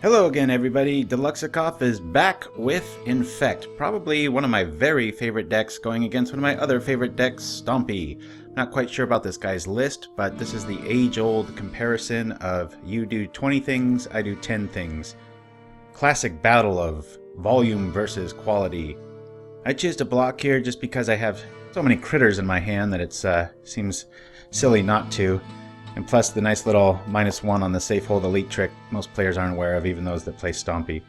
Hello again, everybody. Deluxeicoff is back with Infect, probably one of my very favorite decks going against one of my other favorite decks, Stompy. Not quite sure about this guy's list, but this is the age-old comparison of you do 20 things, I do 10 things. Classic battle of volume versus quality. I choose to block here just because I have so many critters in my hand that it seems silly not to. And plus the nice little -1 on the safe hold elite trick most players aren't aware of, even those that play Stompy.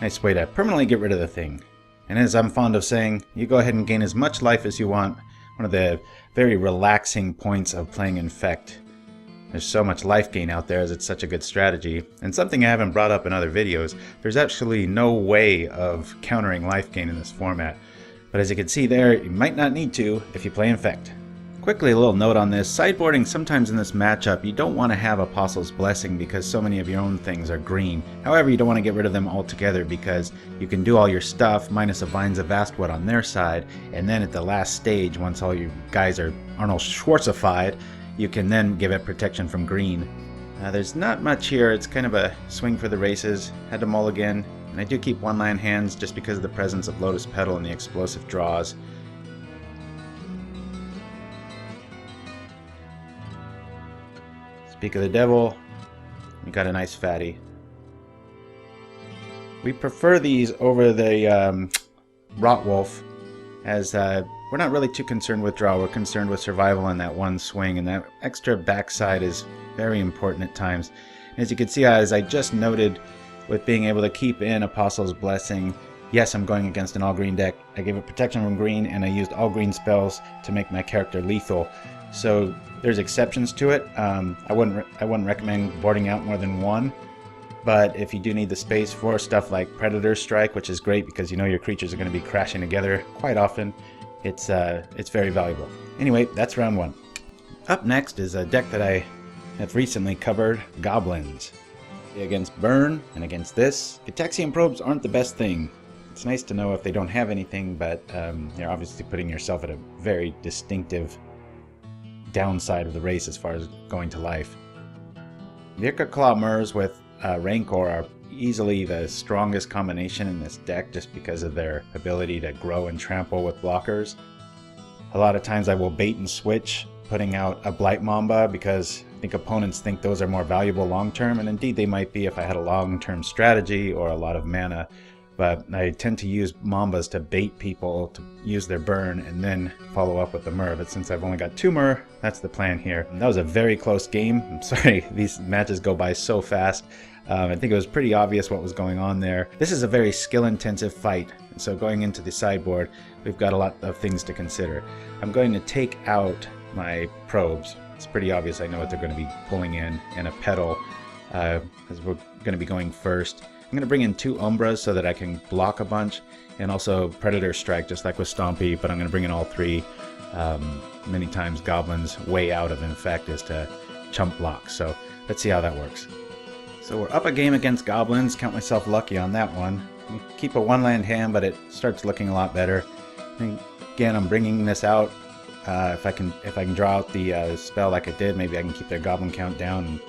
Nice way to permanently get rid of the thing. And as I'm fond of saying, you go ahead and gain as much life as you want. One of the very relaxing points of playing Infect. There's so much life gain out there as it's such a good strategy. And something I haven't brought up in other videos, there's actually no way of countering life gain in this format. But as you can see there, you might not need to if you play Infect. Quickly, a little note on this. Sideboarding, sometimes in this matchup, you don't want to have Apostle's Blessing because so many of your own things are green. However, you don't want to get rid of them altogether because you can do all your stuff minus a Vines of Vastwood on their side, and then at the last stage, once all you guys are Arnold Schwartzified, you can then give it protection from green. There's not much here. It's kind of a swing for the races. Had to mulligan, and I do keep one-land hands just because of the presence of Lotus Petal and the explosive draws. Speak of the devil, we got a nice fatty. We prefer these over the Rotwolf, as we're not really too concerned with draw. We're concerned with survival in that one swing, and that extra backside is very important at times. As you can see, as I just noted, with being able to keep in Apostle's Blessing, yes, I'm going against an all-green deck. I gave it protection from green, and I used all-green spells to make my character lethal. So there's exceptions to it. I wouldn't recommend boarding out more than one, but if you do need the space for stuff like Predator Strike, which is great because you know your creatures are going to be crashing together quite often, it's very valuable. Anyway, that's round one. Up next is a deck that I have recently covered, Goblins. Against Burn and against this, Gitaxian Probes aren't the best thing. It's nice to know if they don't have anything, but you're obviously putting yourself at a very distinctive downside of the race as far as going to life. Virka Claw Murs with Rancor are easily the strongest combination in this deck just because of their ability to grow and trample with blockers. A lot of times I will bait and switch, putting out a Blight Mamba because I think opponents think those are more valuable long term, and indeed they might be if I had a long term strategy or a lot of mana. But I tend to use Mambas to bait people to use their burn and then follow up with the Mur. But since I've only got 2 Mur, that's the plan here. And that was a very close game. I'm sorry, these matches go by so fast. I think it was pretty obvious what was going on there. This is a very skill-intensive fight. And so going into the sideboard, we've got a lot of things to consider. I'm going to take out my probes. It's pretty obvious I know what they're going to be pulling in, and a Petal, because we're going to be going first. I'm going to bring in 2 Umbras so that I can block a bunch, and also Predator Strike just like with Stompy, but I'm going to bring in all 3. Many times Goblins' way out of Infect is to chump block, so let's see how that works. So we're up a game against Goblins, count myself lucky on that one. I keep a 1-land hand, but it starts looking a lot better. And again, I'm bringing this out. If I can draw out the spell like I did, maybe I can keep their Goblin count down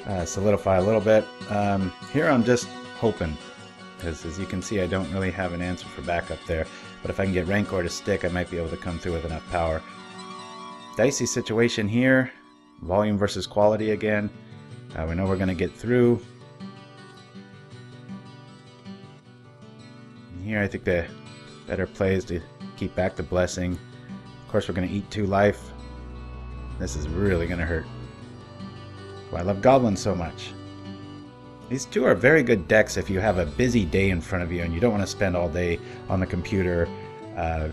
and solidify a little bit. Here I'm just hoping, because as you can see I don't really have an answer for backup there, but if I can get Rancor to stick I might be able to come through with enough power. Dicey situation here, volume versus quality again. We know we're going to get through. And here I think the better play is to keep back the Blessing. Of course we're going to eat 2 life. This is really going to hurt. Why I love Goblins so much. These 2 are very good decks if you have a busy day in front of you and you don't want to spend all day on the computer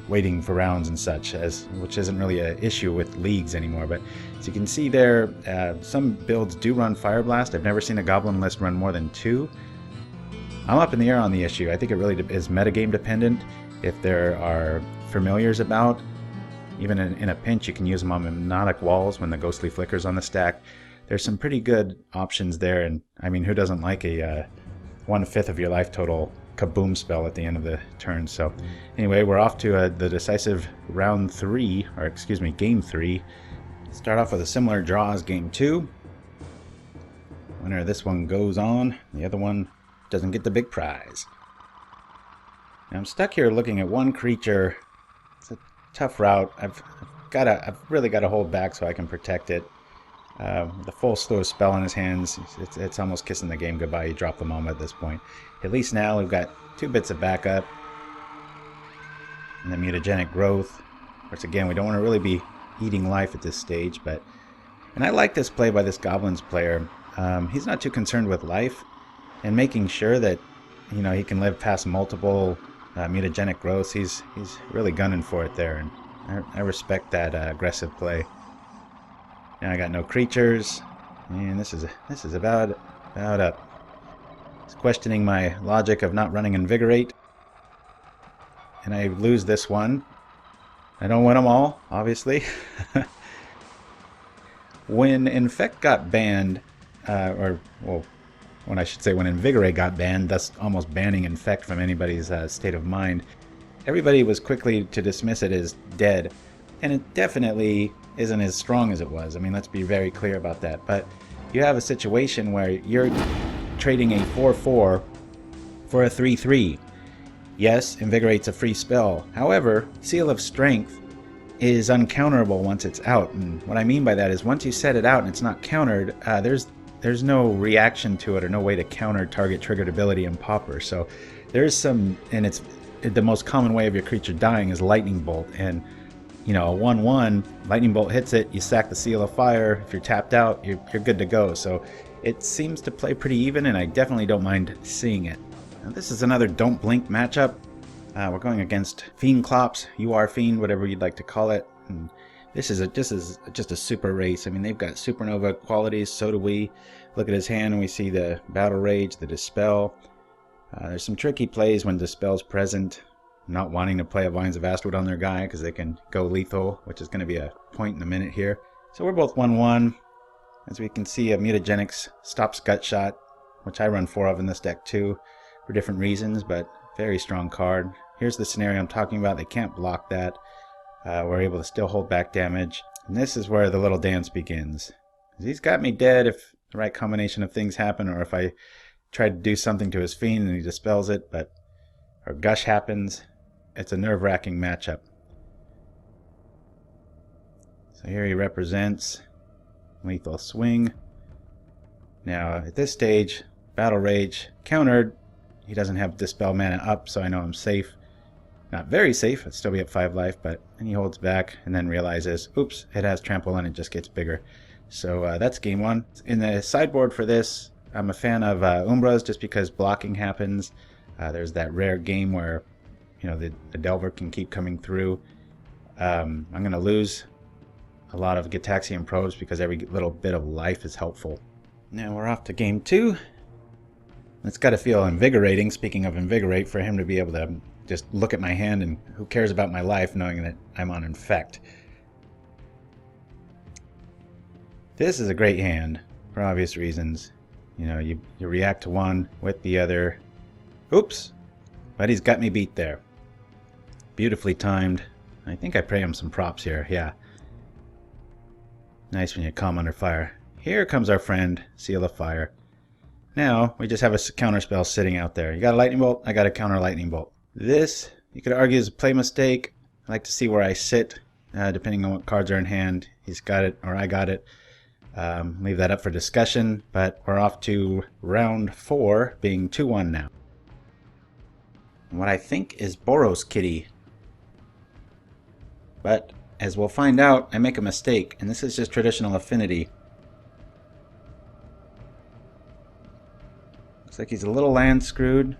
waiting for rounds and such, which isn't really an issue with leagues anymore. But as you can see there, some builds do run Fire Blast. I've never seen a Goblin list run more than 2. I'm up in the air on the issue. I think it really is metagame dependent. If there are familiars about, even in a pinch you can use them on Hypnotic Walls when the Ghostly Flicker's on the stack. There's some pretty good options there, and I mean, who doesn't like a 1/5 of your life total kaboom spell at the end of the turn? So anyway, we're off to the decisive round 3, or excuse me, game 3. Start off with a similar draw as game 2. Winner of this one goes on. The other one doesn't get the big prize. Now I'm stuck here looking at one creature. It's a tough route. I've really got to hold back so I can protect it. The full slew of spell in his hands, it's almost kissing the game goodbye. You drop the moment at this point. At least now we've got 2 bits of backup. And the mutagenic growth. Which again, we don't want to really be eating life at this stage. And I like this play by this Goblins player. He's not too concerned with life. And making sure that, you know, he can live past multiple mutagenic growths. He's really gunning for it there. And I respect that aggressive play. Now I got no creatures, and this is about up. It's questioning my logic of not running Invigorate, and I lose this one. I don't win them all, obviously. When Infect got banned, when I should say when Invigorate got banned, thus almost banning Infect from anybody's state of mind, everybody was quickly to dismiss it as dead, and it definitely isn't as strong as it was. I mean, let's be very clear about that. But you have a situation where you're trading a 4/4 for a 3/3. Yes, Invigorate's a free spell. However, Seal of Strength is uncounterable once it's out. And what I mean by that is once you set it out and it's not countered, there's no reaction to it or no way to counter target triggered ability in Pauper. So there's some, and it's the most common way of your creature dying is Lightning Bolt. And you know, a 1/1, Lightning Bolt hits it, you sack the Seal of Fire. If you're tapped out, you're good to go. So it seems to play pretty even, and I definitely don't mind seeing it. Now, this is another Don't Blink matchup. We're going against Fiend Clops, UR Fiend, whatever you'd like to call it. And this is just a super race. I mean, they've got supernova qualities, so do we. Look at his hand, and we see the Battle Rage, the Dispel. There's some tricky plays when Dispel's present. Not wanting to play a Vines of Astwood on their guy because they can go lethal, which is going to be a point in a minute here. So we're both 1/1. As we can see, a Mutagenics stops Gutshot, which I run 4 of in this deck too, for different reasons, but very strong card. Here's the scenario I'm talking about. They can't block that. We're able to still hold back damage. And this is where the little dance begins. He's got me dead if the right combination of things happen, or if I try to do something to his Fiend and he dispels it, or Gush happens. It's a nerve-wracking matchup. So here he represents Lethal Swing. Now at this stage, Battle Rage countered. He doesn't have Dispel mana up, so I know I'm safe. Not very safe, I'd still be at 5 life, but then he holds back and then realizes, oops, it has Trample and it just gets bigger. So that's game 1. In the sideboard for this, I'm a fan of Umbras just because blocking happens. There's that rare game where, you know, the Delver can keep coming through. I'm going to lose a lot of Gitaxian probes because every little bit of life is helpful. Now we're off to game 2. It's got to feel invigorating, speaking of invigorate, for him to be able to just look at my hand and who cares about my life knowing that I'm on Infect. This is a great hand for obvious reasons. You know, you react to one with the other. Oops! But he's got me beat there. Beautifully timed. I think I pay him some props here, yeah. Nice when you calm under fire. Here comes our friend, Seal of Fire. Now, we just have a counter spell sitting out there. You got a Lightning Bolt, I got a counter Lightning Bolt. This, you could argue, is a play mistake. I like to see where I sit, depending on what cards are in hand. He's got it, or I got it. Leave that up for discussion, but we're off to round 4, being 2-1 now. What I think is Boros Kitty. But, as we'll find out, I make a mistake, and this is just traditional Affinity. Looks like he's a little land screwed.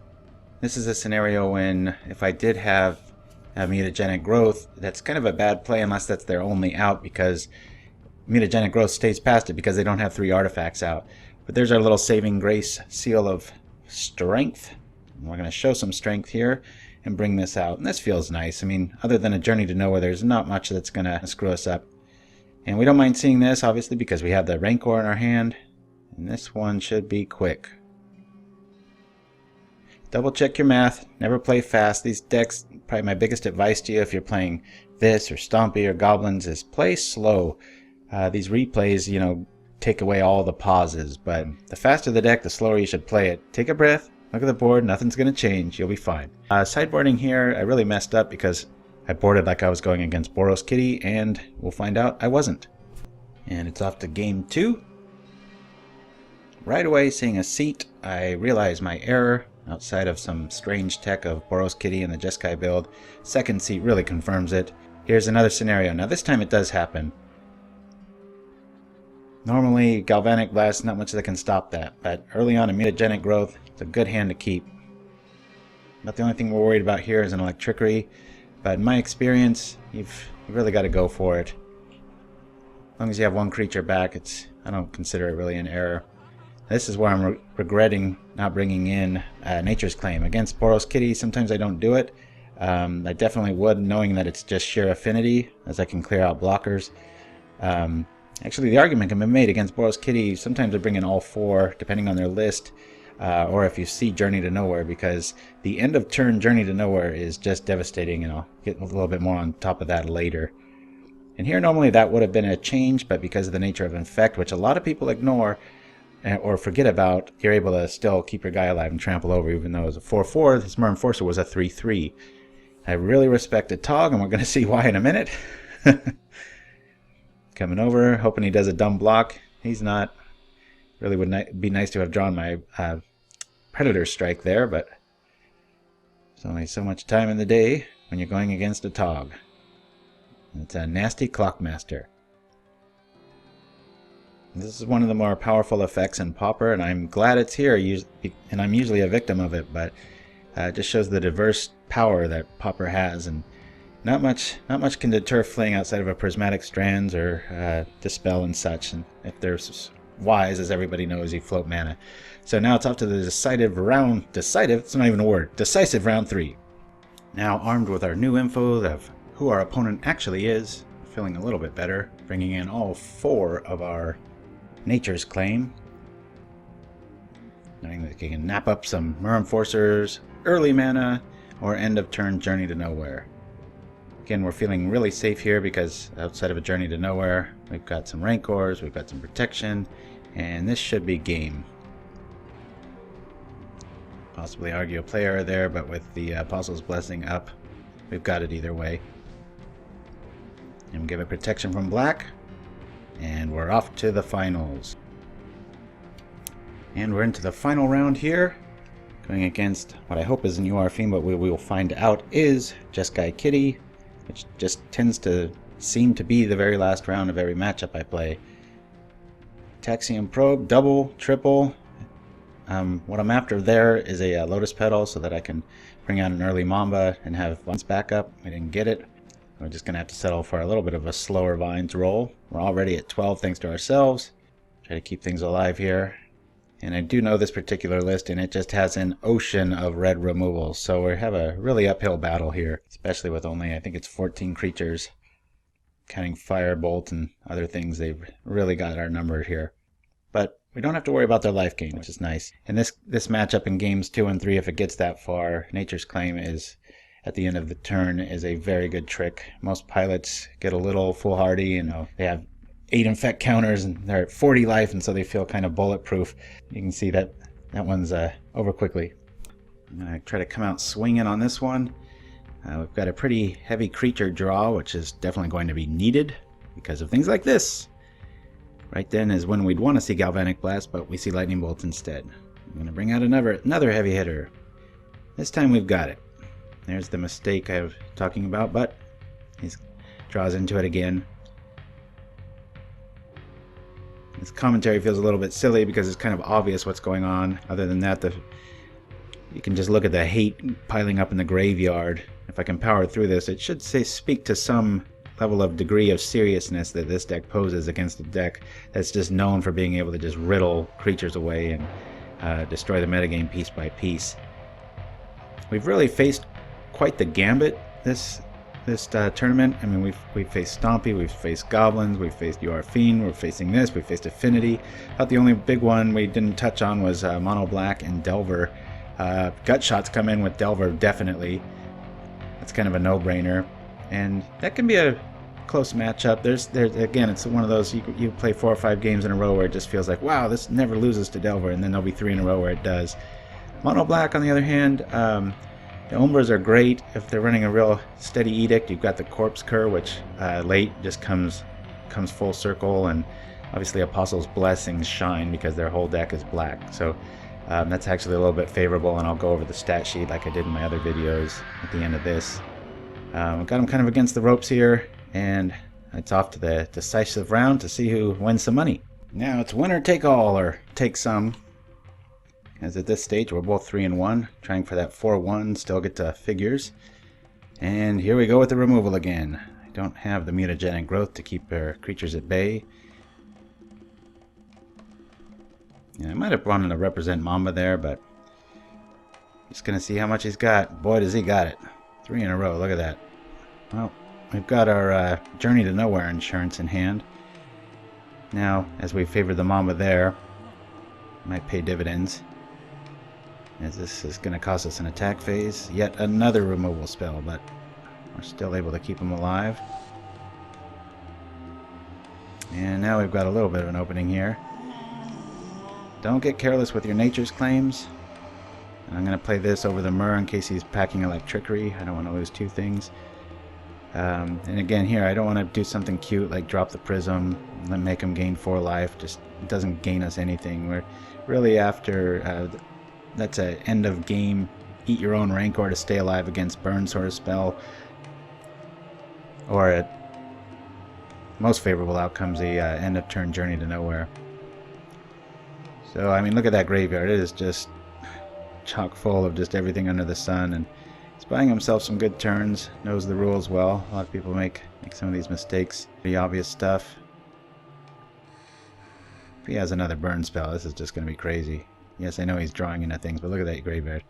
This is a scenario when, if I did have a mutagenic growth, that's kind of a bad play unless that's their only out, because mutagenic growth stays past it because they don't have 3 artifacts out. But there's our little saving grace, Seal of Strength. And we're going to show some strength here and bring this out. And this feels nice. I mean, other than a Journey to Nowhere, there's not much that's going to screw us up. And we don't mind seeing this, obviously, because we have the Rancor in our hand. And this one should be quick. Double check your math. Never play fast. These decks, probably my biggest advice to you if you're playing this or Stompy or Goblins, is play slow. These replays, you know, take away all the pauses. But the faster the deck, the slower you should play it. Take a breath. Look at the board, nothing's going to change, you'll be fine. Sideboarding here, I really messed up because I boarded like I was going against Boros Kitty, and we'll find out I wasn't. And it's off to game 2. Right away, seeing a seat, I realize my error. Outside of some strange tech of Boros Kitty and the Jeskai build, second seat really confirms it. Here's another scenario. Now this time it does happen. Normally, Galvanic Blast, not much that can stop that, but early on in mutagenic growth, it's a good hand to keep. Not the only thing we're worried about here is an Electrickery, but in my experience, you've really got to go for it. As long as you have one creature back, I don't consider it really an error. This is where I'm regretting not bringing in Nature's Claim. Against Boros Kitty, sometimes I don't do it. I definitely would, knowing that it's just sheer affinity, as I can clear out blockers. Actually, the argument can be made against Boros Kitty. Sometimes I bring in all 4, depending on their list, or if you see Journey to Nowhere, because the end of turn Journey to Nowhere is just devastating, and I'll get a little bit more on top of that later. And here, normally that would have been a change, but because of the nature of Infect, which a lot of people ignore, or forget about, you're able to still keep your guy alive and trample over, even though it was a 4-4. This Mer Enforcer was a 3-3. I really respect Tog, and we're going to see why in a minute. Coming over, hoping he does a dumb block. He's not. Really would be nice to have drawn my Predator Strike there, but there's only so much time in the day when you're going against a Tog. It's a nasty Clockmaster. This is one of the more powerful effects in Pauper, and I'm glad it's here, and I'm usually a victim of it, but it just shows the diverse power that Pauper has, and not much can deter fling outside of a Prismatic Strands or Dispel and such, and if they're wise, as everybody knows, you float mana. So now it's off to the decisive round, it's not even a word, decisive round 3. Now armed with our new info of who our opponent actually is, feeling a little bit better, bringing in all 4 of our Nature's Claim, knowing that you can nap up some Mer Enforcers, early mana, or end of turn Journey to Nowhere. Again, we're feeling really safe here because outside of a Journey to Nowhere, we've got some Rancors, we've got some protection, and this should be game. Possibly argue a play error there, but with the Apostle's Blessing up, we've got it either way. And give it protection from black. And we're off to the finals. And we're into the final round here. Going against what I hope is a new Fiend, but we will find out is Jeskai Kitty, which just tends to seem to be the very last round of every matchup I play. Taxium Probe, double, triple. What I'm after there is a Lotus Petal so that I can bring out an early Mamba and have Vines backup. We didn't get it. We're just going to have to settle for a little bit of a slower Vines roll. We're already at 12 thanks to ourselves. Try to keep things alive here. And I do know this particular list, and it just has an ocean of red removals. So we have a really uphill battle here, especially with only, I think it's 14 creatures. Counting Firebolt and other things, they've really got our number here. But we don't have to worry about their life gain, which is nice. And this matchup in games 2 and 3, if it gets that far, Nature's Claim is, at the end of the turn, is a very good trick. Most pilots get a little foolhardy, they have 8 infect counters and they're at 40 life, and so they feel kind of bulletproof. You can see that one's over quickly. I'm going to try to come out swinging on this one. We've got a pretty heavy creature draw, which is definitely going to be needed because of things like this. Right then is when we'd want to see Galvanic Blast, but we see Lightning Bolt instead. I'm going to bring out another heavy hitter. This time we've got it. There's the mistake I was talking about, but he draws into it again. This commentary feels a little bit silly because it's kind of obvious what's going on. Other than that, you can just look at the hate piling up in the graveyard. If I can power through this, it should speak to some level of degree of seriousness that this deck poses against a deck that's just known for being able to just riddle creatures away and destroy the metagame piece by piece. We've really faced quite the gambit this tournament. I mean, we've faced Stompy, we've faced Goblins, we've faced Fiend, we're facing this, we've faced Affinity. I thought the only big one we didn't touch on was Mono Black and Delver. Gut shots come in with Delver, definitely. That's kind of a no-brainer, and that can be a close matchup. There's again, it's one of those you play 4 or 5 games in a row where it just feels like, wow, this never loses to Delver, and then there'll be 3 in a row where it does. Mono black, on the other hand, the Umbras are great if they're running a real steady edict. You've got the Corpse Cur, which late just comes full circle, and obviously Apostle's Blessings shine because their whole deck is black. So that's actually a little bit favorable, and I'll go over the stat sheet like I did in my other videos at the end of this. Got them kind of against the ropes here, and it's off to the decisive round to see who wins some money. Now it's winner take all, or take some. As at this stage we're both 3-1, trying for that 4-1, still get to figures. And here we go with the removal again. I don't have the mutagenic growth to keep our creatures at bay. Yeah, I might have wanted to represent Mamba there, but just gonna see how much he's got. Boy, does he got it. 3 in a row, look at that. Well, we've got our Journey to Nowhere insurance in hand. Now, as we favored the Mamba there, might pay dividends, as this is going to cost us an attack phase. Yet another removal spell, but we're still able to keep him alive. And now we've got a little bit of an opening here. Don't get careless with your nature's claims. And I'm going to play this over the Myrrh in case he's packing Electrickery. I don't want to lose 2 things. And again here, I don't want to do something cute like drop the Prism and make him gain 4 life. Just it doesn't gain us anything. We're really after... that's an end of game, eat your own Rancor to stay alive against burn sort of spell. Or a most favorable outcome's the end of turn Journey to Nowhere. So I mean, look at that graveyard. It is just chock full of just everything under the sun, and he's buying himself some good turns, knows the rules well. A lot of people make some of these mistakes. Pretty obvious stuff. If he has another burn spell, this is just going to be crazy. Yes, I know he's drawing into things, but look at that graveyard.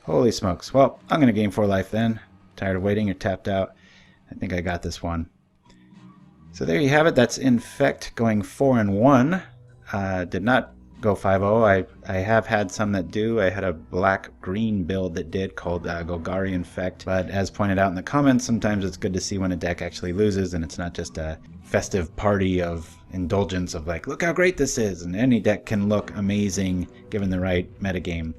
Holy smokes. Well, I'm going to gain 4 life then. Tired of waiting, you're tapped out. I think I got this one. So there you have it. That's Infect going 4-1. Did not go 5-0. I have had some that do. I had a black-green build that did called Golgari Infect. But as pointed out in the comments, sometimes it's good to see when a deck actually loses and it's not just a festive party of indulgence of like, look how great this is, and any deck can look amazing given the right metagame.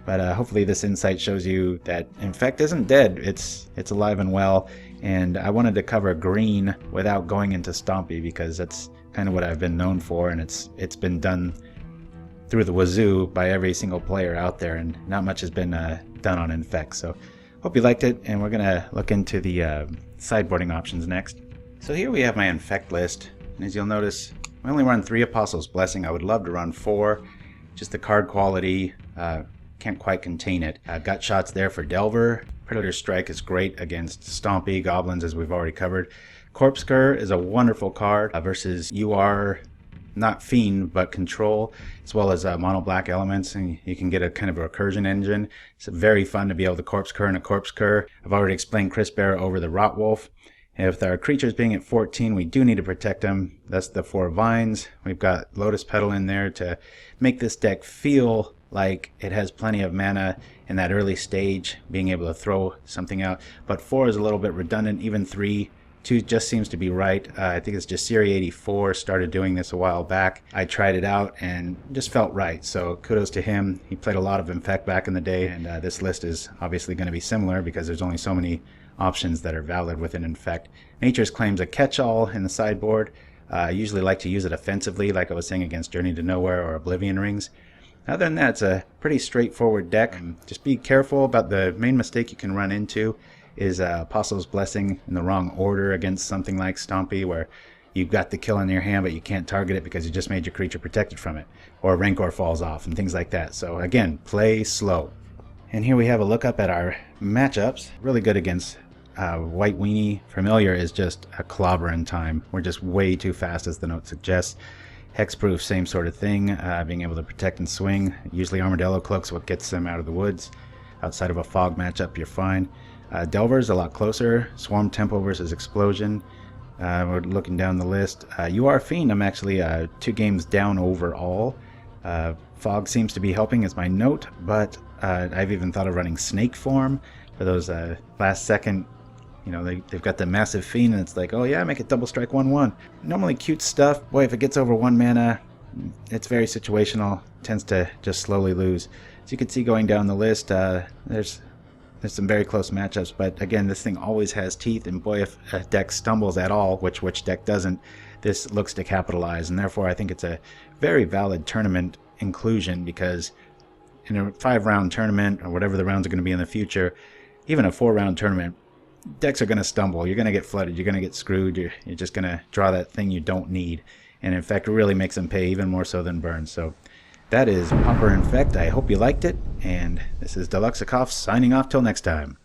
But hopefully this insight shows you that Infect isn't dead. It's alive and well, and I wanted to cover green without going into Stompy because that's kind of what I've been known for, and it's been done through the wazoo by every single player out there, and not much has been done on Infect. So hope you liked it, and we're gonna look into the sideboarding options next. So here we have my Infect list, and as you'll notice, I only run 3 Apostle's Blessing. I would love to run 4, just the card quality can't quite contain it. I've got shots there for Delver. Predator Strike is great against Stompy, Goblins, as we've already covered. Corpse Cur is a wonderful card versus not Fiend, but Control, as well as mono black elements, and you can get a kind of a recursion engine. It's very fun to be able to Corpse Cur and a Corpse Cur. I've already explained Crisp Bear over the Rotwolf. If our creatures being at 14, we do need to protect them. That's the 4 vines. We've got Lotus Petal in there to make this deck feel like it has plenty of mana in that early stage, being able to throw something out. But 4 is a little bit redundant, even 3. 2 just seems to be right. I think it's Jasiri84 started doing this a while back. I tried it out and just felt right. So kudos to him. He played a lot of Infect back in the day, and this list is obviously going to be similar because there's only so many options that are valid within Infect. Nature's Claim's a catch-all in the sideboard. I usually like to use it offensively, like I was saying against Journey to Nowhere or Oblivion Rings. Other than that, it's a pretty straightforward deck. Just be careful about the main mistake you can run into is Apostle's Blessing in the wrong order against something like Stompy, where you've got the kill in your hand but you can't target it because you just made your creature protected from it, or Rancor falls off and things like that. So again, play slow. And here we have a look up at our matchups. Really good against White Weenie. Familiar is just a clobber in time. We're just way too fast, as the note suggests. Hexproof, same sort of thing, being able to protect and swing. Usually Armadillo Cloak's what gets them out of the woods. Outside of a fog matchup, you're fine. Delver's a lot closer. Swarm Tempo versus Explosion. We're looking down the list. You Are Fiend, I'm actually 2 games down overall. Fog seems to be helping as my note, but I've even thought of running Snake Form for those last second. You know, they've got the massive Fiend, and it's like, oh yeah, make it double strike 1/1. Normally cute stuff. Boy, if it gets over 1 mana, it's very situational, tends to just slowly lose. As you can see going down the list, there's some very close matchups, but again, this thing always has teeth, and boy, if a deck stumbles at all, which deck doesn't, this looks to capitalize, and therefore I think it's a very valid tournament inclusion, because in a 5-round tournament, or whatever the rounds are going to be in the future, even a 4-round tournament, decks are going to stumble. You're going to get flooded. You're going to get screwed. You're just going to draw that thing you don't need. And Infect really makes them pay, even more so than burn. So that is Pauper Infect. I hope you liked it. And this is deluxeicoff signing off till next time.